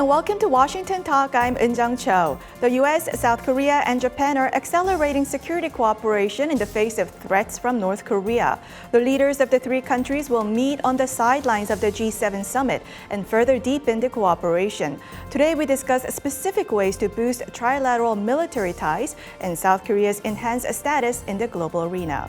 and welcome to Washington Talk. I'm Eun-jung Cho. The U.S., South Korea, and Japan are accelerating security cooperation in the face of threats from North Korea. The leaders of the three countries will meet on the sidelines of the G7 summit and further deepen the cooperation. Today, we discuss specific ways to boost trilateral military ties and South Korea's enhanced status in the global arena.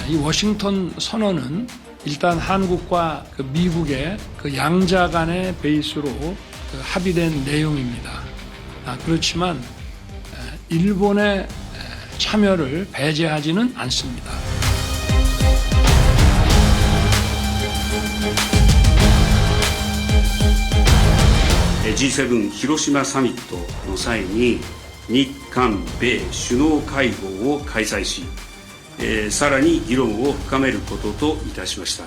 이 워싱턴 선언은 일단 한국과 미국의 양자 간의 베이스로 합의된 내용입니다. 그렇지만 일본의 참여를 배제하지는 않습니다. G7 広島サミットの際に日韓米首脳会合を開催し、さらに議論を深めることといたしました。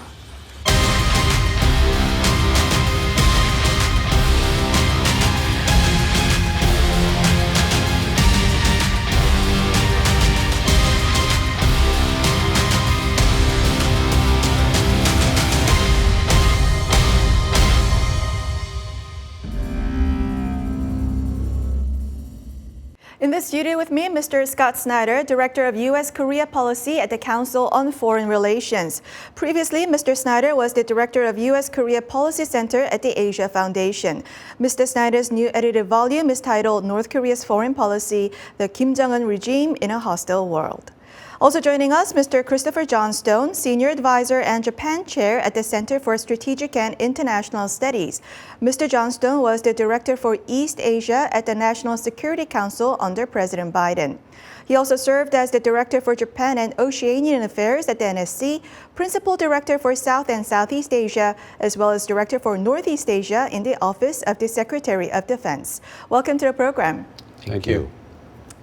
In the studio with me, Mr. Scott Snyder, Director of U.S.-Korea Policy at the Council on Foreign Relations. Previously, Mr. Snyder was the Director of U.S.-Korea Policy Center at the Asia Foundation. Mr. Snyder's new edited volume is titled North Korea's Foreign Policy, The Kim Jong-un Regime in a Hostile World. Also joining us, Mr. Christopher Johnstone, Senior Advisor and Japan Chair at the Center for Strategic and International Studies. Mr. Johnstone was the Director for East Asia at the National Security Council under President Biden. He also served as the Director for Japan and Oceanian Affairs at the NSC, Principal Director for South and Southeast Asia, as well as Director for Northeast Asia in the Office of the Secretary of Defense. Welcome to the program. Thank you.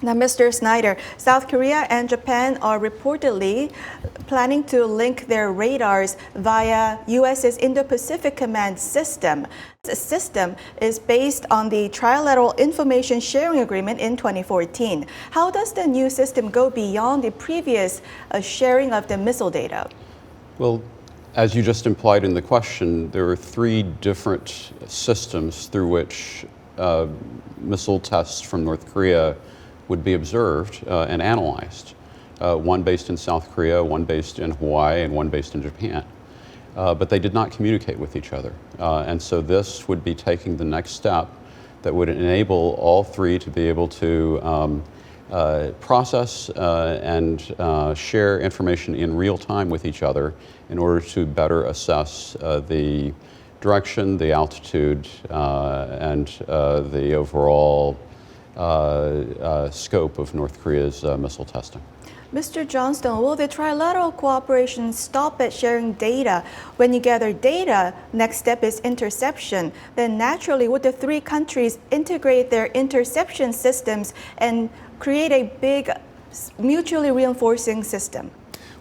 Now, Mr. Snyder, South Korea and Japan are reportedly planning to link their radars via U.S.'s Indo-Pacific Command system. This system is based on the Trilateral Information Sharing Agreement in 2014. How does the new system go beyond the previous sharing of the missile data? Well, as you just implied in the question, there are three different systems through which missile tests from North Korea would be observed and analyzed. One based in South Korea, one based in Hawaii, and one based in Japan. But they did not communicate with each other. And so this would be taking the next step that would enable all three to be able to process and share information in real time with each other in order to better assess the direction, the altitude, and the overall scope of North Korea's missile testing. Mr. Johnstone, will the trilateral cooperation stop at sharing data? When you gather data, next step is interception. Then naturally, would the three countries integrate their interception systems and create a big mutually reinforcing system?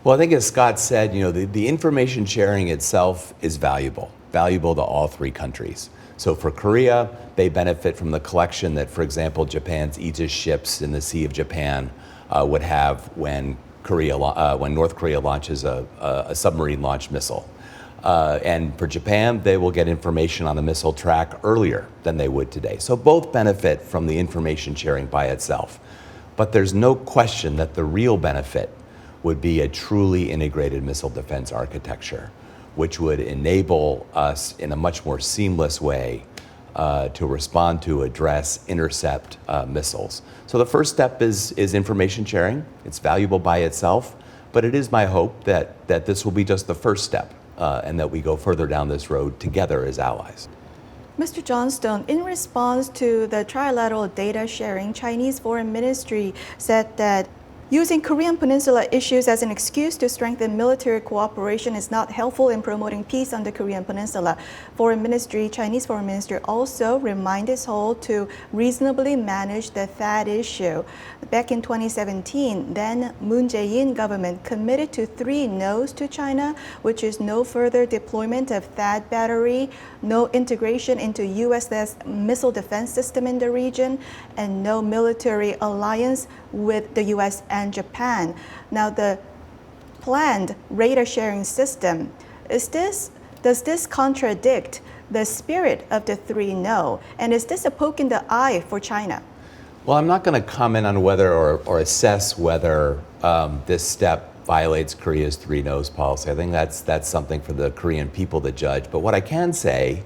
Well, I think as Scott said, the information sharing itself is valuable to all three countries. So for Korea, they benefit from the collection that, for example, Japan's Aegis ships in the Sea of Japan would have when North Korea launches a submarine-launched missile. And for Japan, they will get information on the missile track earlier than they would today. So both benefit from the information sharing by itself. But there's no question that the real benefit would be a truly integrated missile defense architecture, which would enable us in a much more seamless way to respond to, address, intercept missiles. So the first step is information sharing. It's valuable by itself, but it is my hope that this will be just the first step and that we go further down this road together as allies. Mr. Johnstone, in response to the trilateral data sharing, Chinese Foreign Ministry said that Using Korean Peninsula issues as an excuse to strengthen military cooperation is not helpful in promoting peace on the Korean Peninsula. Chinese Foreign Ministry also reminded Seoul to reasonably manage the THAAD issue. Back in 2017, then Moon Jae-in government committed to 3 no's to China, which is no further deployment of THAAD battery, no integration into U.S.-led missile defense system in the region, and no military alliance with the U.S. and Japan. Now, the planned radar sharing system, does this contradict the spirit of the 3 no? And is this a poke in the eye for China? Well, I'm not going to comment on whether or assess whether this step violates Korea's 3 no's policy. I think that's something for the Korean people to judge. But what I can say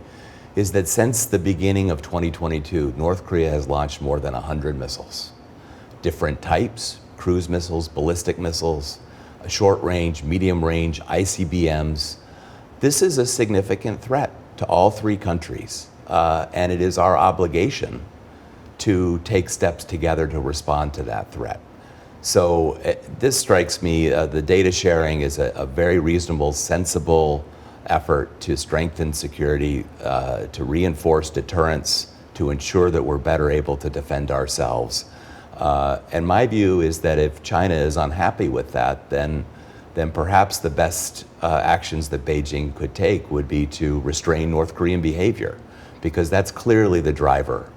is that since the beginning of 2022, North Korea has launched more than 100 missiles. Different types, cruise missiles, ballistic missiles, short range, medium range, ICBMs. This is a significant threat to all 3 countries, and it is our obligation to take steps together to respond to that threat. So this strikes me, the data sharing is a very reasonable, sensible effort to strengthen security, to reinforce deterrence, to ensure that we're better able to defend ourselves. And my view is that if China is unhappy with that, then perhaps the best actions that Beijing could take would be to restrain North Korean behavior, because that's clearly the driver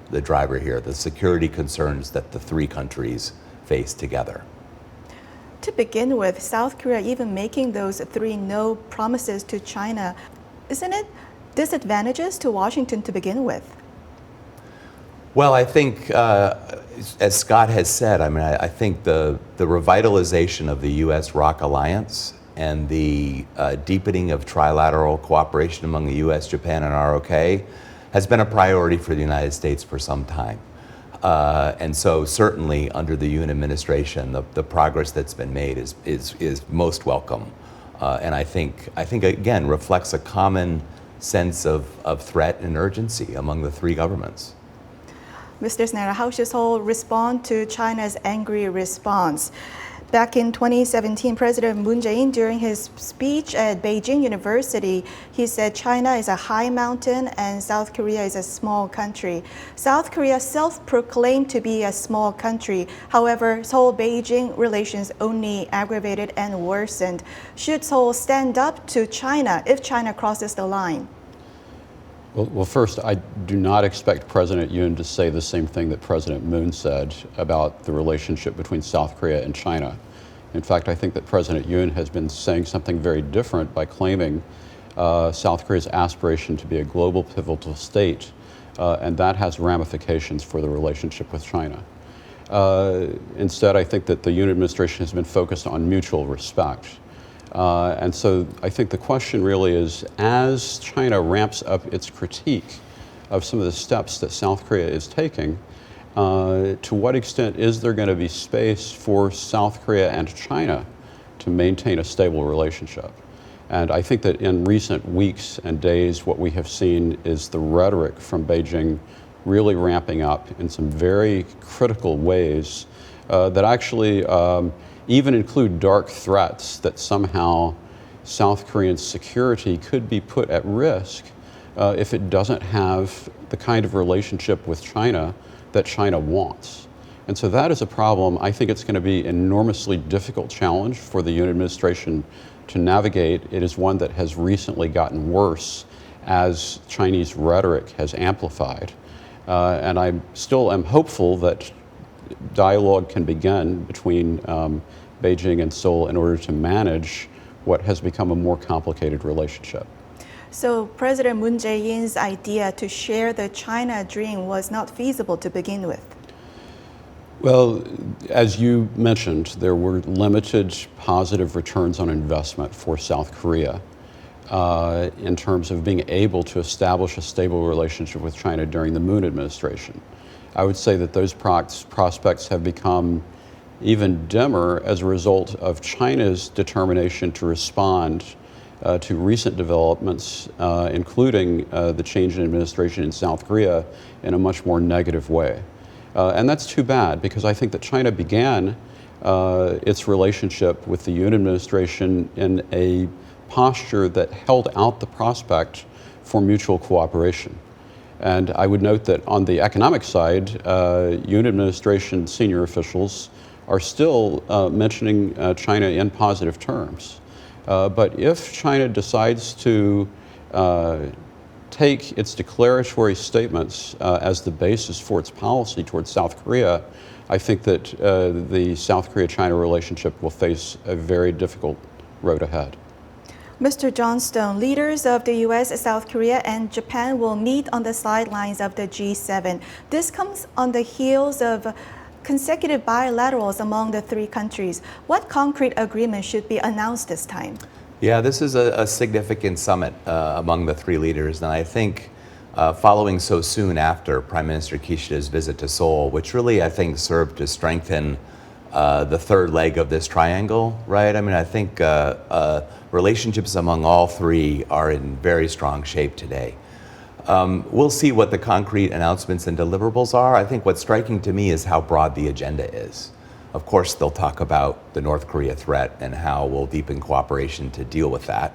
here, the security concerns that the 3 countries face together. To begin with, South Korea even making those 3 no promises to China, isn't it disadvantageous to Washington to begin with? Well, I think, as Scott has said, I think the revitalization of the U.S.-ROC alliance and the deepening of trilateral cooperation among the U.S., Japan, and ROK has been a priority for the United States for some time. And so certainly under the Yoon administration, the progress that's been made is most welcome. And I think again reflects a common sense of threat and urgency among the 3 governments. Mr. Snyder, how should Seoul respond to China's angry response? Back in 2017, President Moon Jae-in, during his speech at Beijing University, he said China is a high mountain and South Korea is a small country. South Korea self-proclaimed to be a small country. However, Seoul-Beijing relations only aggravated and worsened. Should Seoul stand up to China if China crosses the line? Well, first, I do not expect President Yoon to say the same thing that President Moon said about the relationship between South Korea and China. In fact, I think that President Yoon has been saying something very different by claiming South Korea's aspiration to be a global pivotal state, and that has ramifications for the relationship with China. Instead, I think that the Yoon administration has been focused on mutual respect. And so I think the question really is, as China ramps up its critique of some of the steps that South Korea is taking, to what extent is there going to be space for South Korea and China to maintain a stable relationship? And I think that in recent weeks and days, what we have seen is the rhetoric from Beijing really ramping up in some very critical ways that actually even include dark threats that somehow South Korean security could be put at risk if it doesn't have the kind of relationship with China that China wants. And so that is a problem. I think it's going to be an enormously difficult challenge for the Yoon administration to navigate. It is one that has recently gotten worse as Chinese rhetoric has amplified. And I still am hopeful that dialogue can begin between Beijing and Seoul in order to manage what has become a more complicated relationship. So President Moon Jae-in's idea to share the China dream was not feasible to begin with. Well, as you mentioned, there were limited positive returns on investment for South Korea in terms of being able to establish a stable relationship with China during the Moon administration. I would say that those prospects have become even dimmer as a result of China's determination to respond to recent developments, including the change in administration in South Korea, in a much more negative way. And that's too bad, because I think that China began its relationship with the Yoon administration in a posture that held out the prospect for mutual cooperation. And I would note that on the economic side, Yoon administration senior officials are still mentioning China in positive terms. But if China decides to take its declaratory statements as the basis for its policy towards South Korea, I think that the South Korea-China relationship will face a very difficult road ahead. Mr. Johnstone, leaders of the U.S., South Korea, and Japan will meet on the sidelines of the G7. This comes on the heels of consecutive bilaterals among the three countries. What concrete agreement should be announced this time? Yeah, this is a significant summit among the three leaders, and I think following so soon after Prime Minister Kishida's visit to Seoul, which really, I think, served to strengthen the third leg of this triangle, right? I mean, I think relationships among all three are in very strong shape today. We'll see what the concrete announcements and deliverables are. I think what's striking to me is how broad the agenda is. Of course, they'll talk about the North Korea threat and how we'll deepen cooperation to deal with that.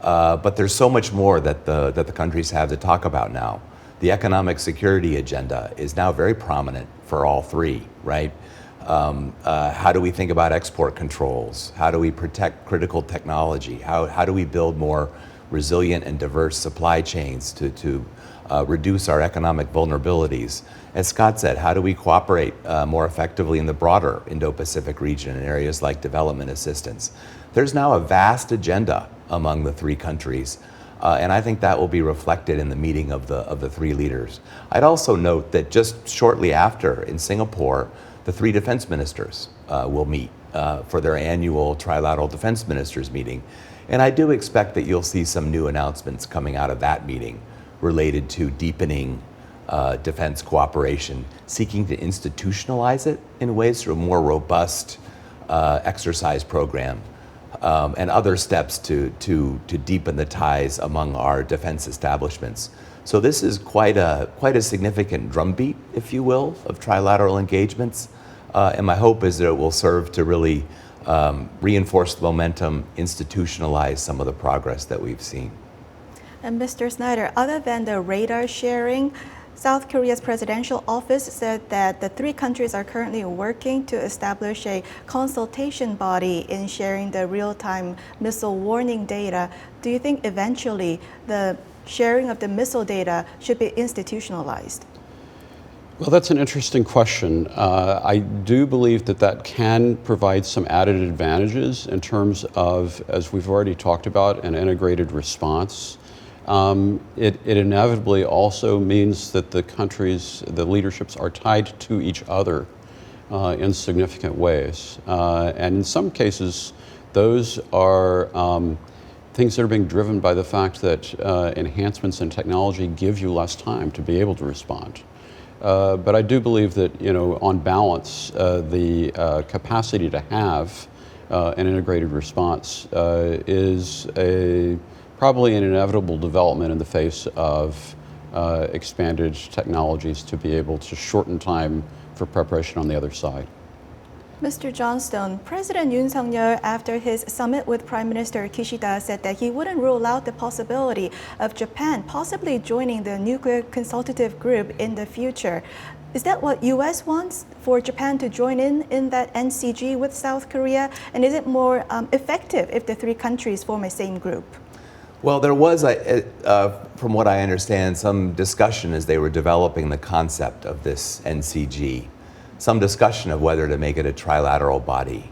But there's so much more that the countries have to talk about now. The economic security agenda is now very prominent for all three, right? How do we think about export controls? How do we protect critical technology? How do we build more resilient and diverse supply chains to reduce our economic vulnerabilities? As Scott said, how do we cooperate more effectively in the broader Indo-Pacific region in areas like development assistance? There's now a vast agenda among the three countries, and I think that will be reflected in the meeting of the three leaders. I'd also note that just shortly after, in Singapore, the three defense ministers will meet for their annual trilateral defense ministers meeting. And I do expect that you'll see some new announcements coming out of that meeting related to deepening defense cooperation, seeking to institutionalize it in ways through a more robust exercise program, and other steps to deepen the ties among our defense establishments. So this is quite a significant drumbeat, if you will, of trilateral engagements. And my hope is that it will serve to really reinforce the momentum, institutionalize some of the progress that we've seen. And Mr. Snyder, other than the radar sharing, South Korea's presidential office said that the three countries are currently working to establish a consultation body in sharing the real-time missile warning data. Do you think eventually the sharing of the missile data should be institutionalized? Well, that's an interesting question. I do believe that can provide some added advantages in terms of, as we've already talked about, an integrated response. It inevitably also means that the countries, the leaderships are tied to each other in significant ways. And in some cases, those are things that are being driven by the fact that enhancements in technology give you less time to be able to respond. But I do believe that, on balance, the capacity to have an integrated response is probably an inevitable development in the face of expanded technologies to be able to shorten time for preparation on the other side. Mr. Johnstone, President Yoon Suk-yeol, after his summit with Prime Minister Kishida, said that he wouldn't rule out the possibility of Japan possibly joining the nuclear consultative group in the future. Is that what U.S. wants, for Japan to join in that NCG with South Korea? And is it more effective if the three countries form a same group? Well, there was, from what I understand, some discussion as they were developing the concept of this NCG. Some discussion of whether to make it a trilateral body.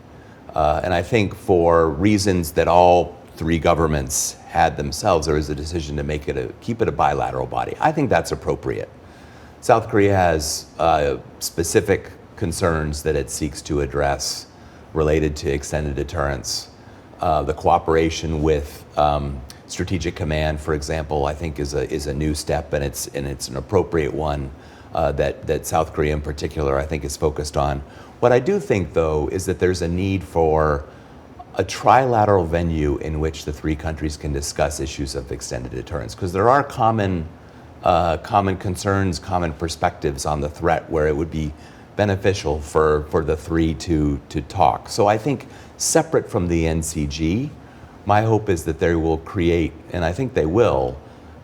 And I think for reasons that all three governments had themselves, there was a decision to keep it a bilateral body. I think that's appropriate. South Korea has specific concerns that it seeks to address related to extended deterrence. The cooperation with Strategic Command, for example, I think is a new step, and it's an appropriate one. That South Korea in particular, I think, is focused on. What I do think, though, is that there's a need for a trilateral venue in which the three countries can discuss issues of extended deterrence, because there are common concerns, common perspectives on the threat, where it would be beneficial for the three to talk. So I think separate from the NCG, my hope is that they will create, and I think they will,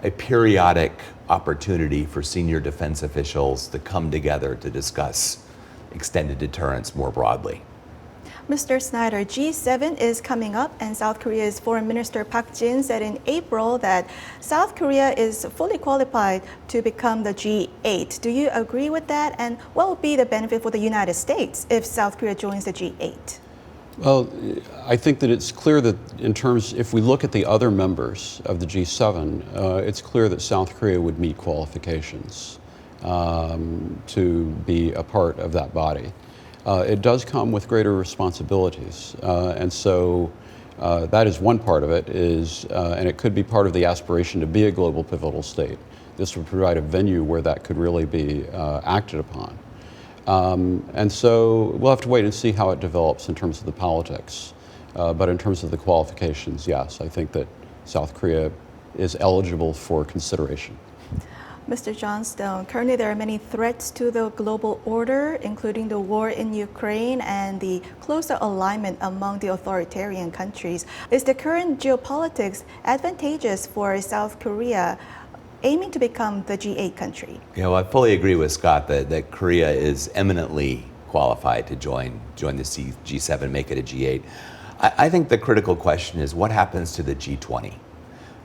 a periodic opportunity for senior defense officials to come together to discuss extended deterrence more broadly. Mr. Snyder, G7 is coming up, and South Korea's Foreign Minister Park Jin said in April that South Korea is fully qualified to become the G8. Do you agree with that? And what would be the benefit for the United States if South Korea joins the G8? Well, I think that it's clear that if we look at the other members of the G7, it's clear that South Korea would meet qualifications to be a part of that body. It does come with greater responsibilities, and so that is one part of it, and it could be part of the aspiration to be a global pivotal state. This would provide a venue where that could really be acted upon. And so we'll have to wait and see how it develops in terms of the politics. But in terms of the qualifications, yes, I think that South Korea is eligible for consideration. Mr. Johnstone, currently there are many threats to the global order, including the war in Ukraine and the closer alignment among the authoritarian countries. Is the current geopolitics advantageous for South Korea aiming to become the G8 country? I fully agree with Scott that Korea is eminently qualified to join the G7, make it a G8. I think the critical question is what happens to the G20?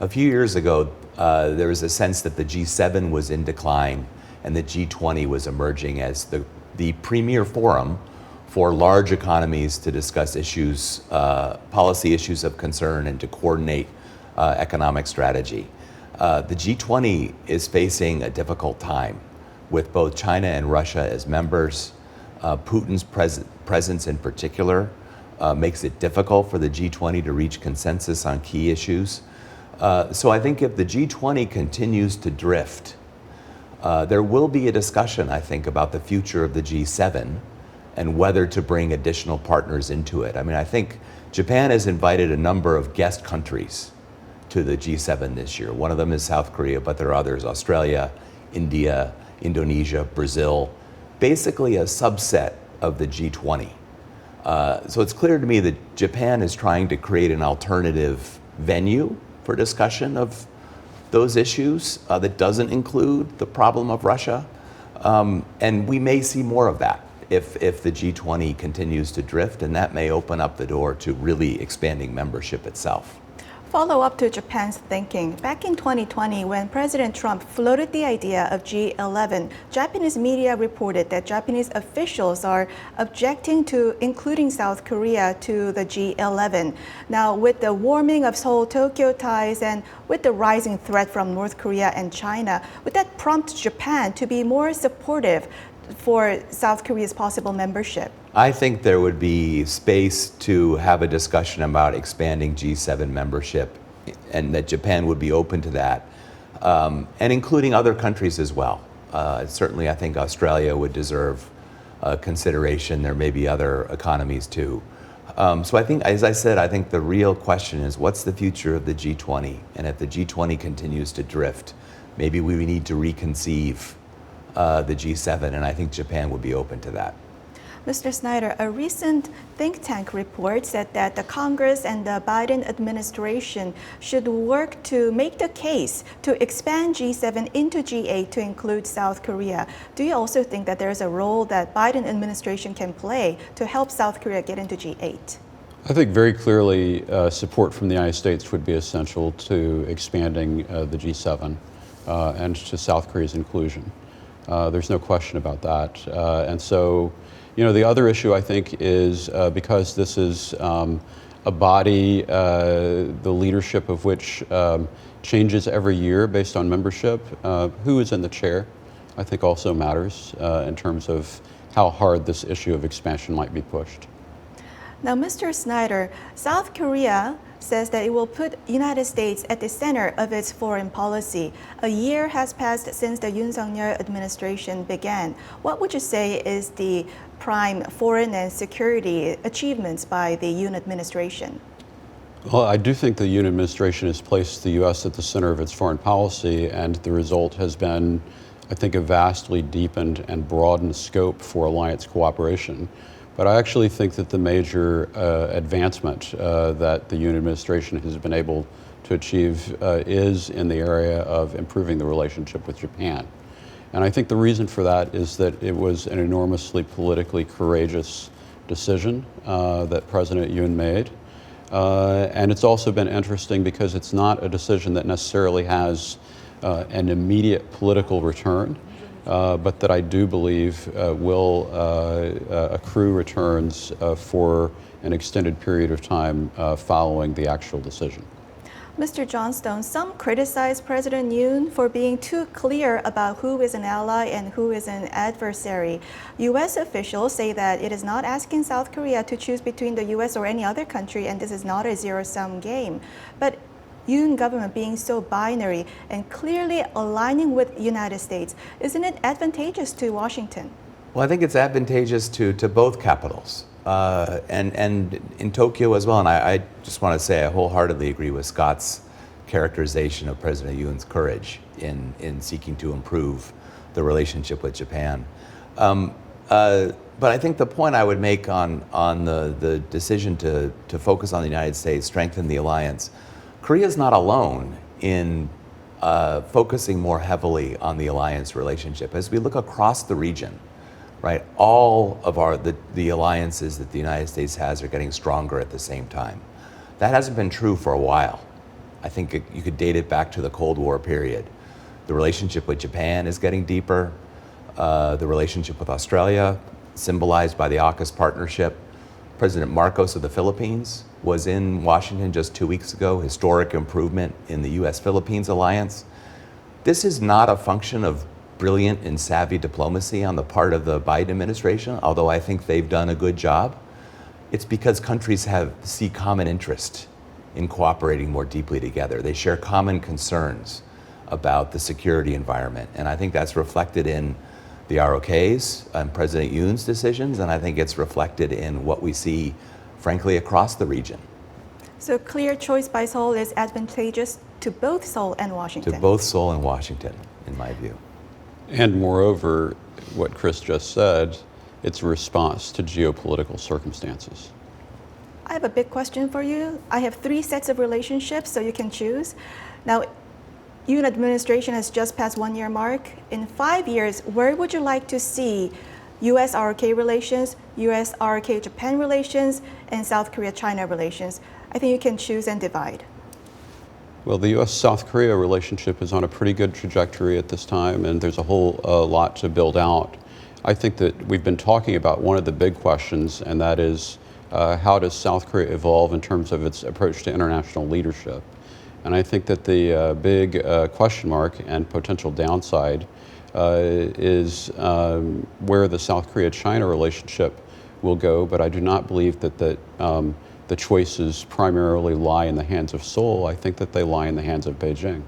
A few years ago, there was a sense that the G7 was in decline and the G20 was emerging as the premier forum for large economies to discuss issues, policy issues of concern, and to coordinate economic strategy. The G20 is facing a difficult time with both China and Russia as members. Putin's presence in particular makes it difficult for the G20 to reach consensus on key issues. So I think if the G20 continues to drift, there will be a discussion, I think, about the future of the G7 and whether to bring additional partners into it. I mean, I think Japan has invited a number of guest countries to the G7 this year. One of them is South Korea, but there are others: Australia, India, Indonesia, Brazil, basically a subset of the G20. So it's clear to me that Japan is trying to create an alternative venue for discussion of those issues that doesn't include the problem of Russia. And we may see more of that if the G20 continues to drift, and that may open up the door to really expanding membership itself. Follow up to Japan's thinking. Back in 2020, when President Trump floated the idea of G11, Japanese media reported that Japanese officials are objecting to including South Korea to the G11. Now, with the warming of Seoul-Tokyo ties and with the rising threat from North Korea and China, would that prompt Japan to be more supportive for South Korea's possible membership? I think there would be space to have a discussion about expanding G7 membership, and that Japan would be open to that, and including other countries as well. Certainly, I think Australia would deserve consideration. There may be other economies too. So I think, as I said, I think the real question is what's the future of the G20? And if the G20 continues to drift, maybe we need to reconceive the G7, and I think Japan would be open to that. Mr. Snyder, a recent think tank report said that the Congress and the Biden administration should work to make the case to expand G7 into G8 to include South Korea. Do you also think that there's a role that Biden administration can play to help South Korea get into G8? I think very clearly support from the United States would be essential to expanding the G7 and to South Korea's inclusion. There's no question about that. And so, the other issue, I think, is because this is a body, the leadership of which changes every year based on membership, who is in the chair, I think also matters in terms of how hard this issue of expansion might be pushed. Now, Mr. Snyder, South Korea says that it will put United States at the center of its foreign policy. A year has passed since the Yoon Suk-yeol administration began. What would you say is the prime foreign and security achievements by the Yoon administration? Well, I do think the Yoon administration has placed the U.S. at the center of its foreign policy, and the result has been I think, have vastly deepened and broadened scope for alliance cooperation. But I actually think that the major advancement that the Yoon administration has been able to achieve is in the area of improving the relationship with Japan. And I think the reason for that is that it was an enormously politically courageous decision that President Yoon made. And it's also been interesting because it's not a decision that necessarily has an immediate political return, but that I do believe will accrue returns for an extended period of time following the actual decision. Mr. Johnstone, some criticize President Yoon for being too clear about who is an ally and who is an adversary. U.S. officials say that it is not asking South Korea to choose between the U.S. or any other country, and this is not a zero-sum game. But Yoon government being so binary and clearly aligning with the United States, isn't it advantageous to Washington? Well, I think it's advantageous to both capitals. And in Tokyo as well. And I just want to say I wholeheartedly agree with Scott's characterization of President Yoon's courage in seeking to improve the relationship with Japan. But I think the point I would make on the decision to focus on the United States, strengthen the alliance, Korea is not alone in focusing more heavily on the alliance relationship. As we look across the region, right, all of the alliances that the United States has are getting stronger at the same time. That hasn't been true for a while. I think you could date it back to the Cold War period. The relationship with Japan is getting deeper. The relationship with Australia, symbolized by the AUKUS partnership. President Marcos of the Philippines was in Washington just 2 weeks ago, historic improvement in the U.S.-Philippines alliance. This is not a function of brilliant and savvy diplomacy on the part of the Biden administration, although I think they've done a good job. It's because countries see common interest in cooperating more deeply together. They share common concerns about the security environment, and I think that's reflected in the ROKs and President Yoon's decisions, and I think it's reflected in what we see, frankly, across the region. So clear choice by Seoul is advantageous to both Seoul and Washington. To both Seoul and Washington, in my view. And moreover, what Chris just said, it's a response to geopolitical circumstances. I have a big question for you. I have 3 sets of relationships, so you can choose. Now, Yoon administration has just passed 1 year mark. In 5 years, where would you like to see US-ROK relations, US-ROK-Japan relations, and South Korea-China relations? I think you can choose and divide. Well, the U.S.-South Korea relationship is on a pretty good trajectory at this time, and there's a whole lot to build out. I think that we've been talking about one of the big questions, and that is how does South Korea evolve in terms of its approach to international leadership? And I think that the big question mark and potential downside is where the South Korea-China relationship will go, but I do not believe that the choices primarily lie in the hands of Seoul. I think that they lie in the hands of Beijing.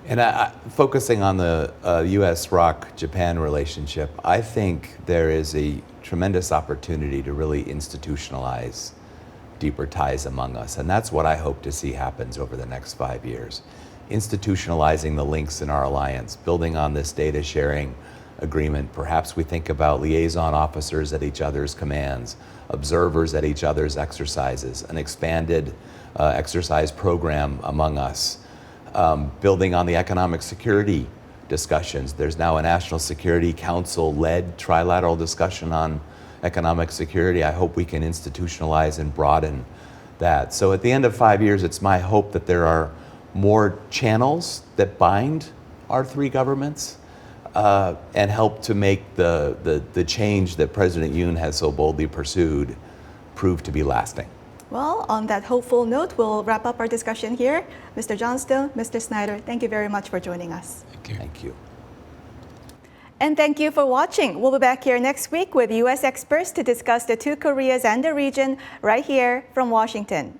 And focusing on the US-ROK-Japan relationship, I think there is a tremendous opportunity to really institutionalize deeper ties among us. And that's what I hope to see happens over the next 5 years. Institutionalizing the links in our alliance, building on this data sharing agreement. Perhaps we think about liaison officers at each other's commands, observers at each other's exercises, an expanded exercise program among us, building on the economic security discussions. There's now a National Security Council-led trilateral discussion on economic security. I hope we can institutionalize and broaden that. So at the end of 5 years, it's my hope that there are more channels that bind our 3 governments and help to make the change that President Yoon has so boldly pursued prove to be lasting. Well, on that hopeful note, we'll wrap up our discussion here. Mr. Johnstone, Mr. Snyder, thank you very much for joining us. Thank you. Thank you. And thank you for watching. We'll be back here next week with U.S. experts to discuss the 2 Koreas and the region right here from Washington.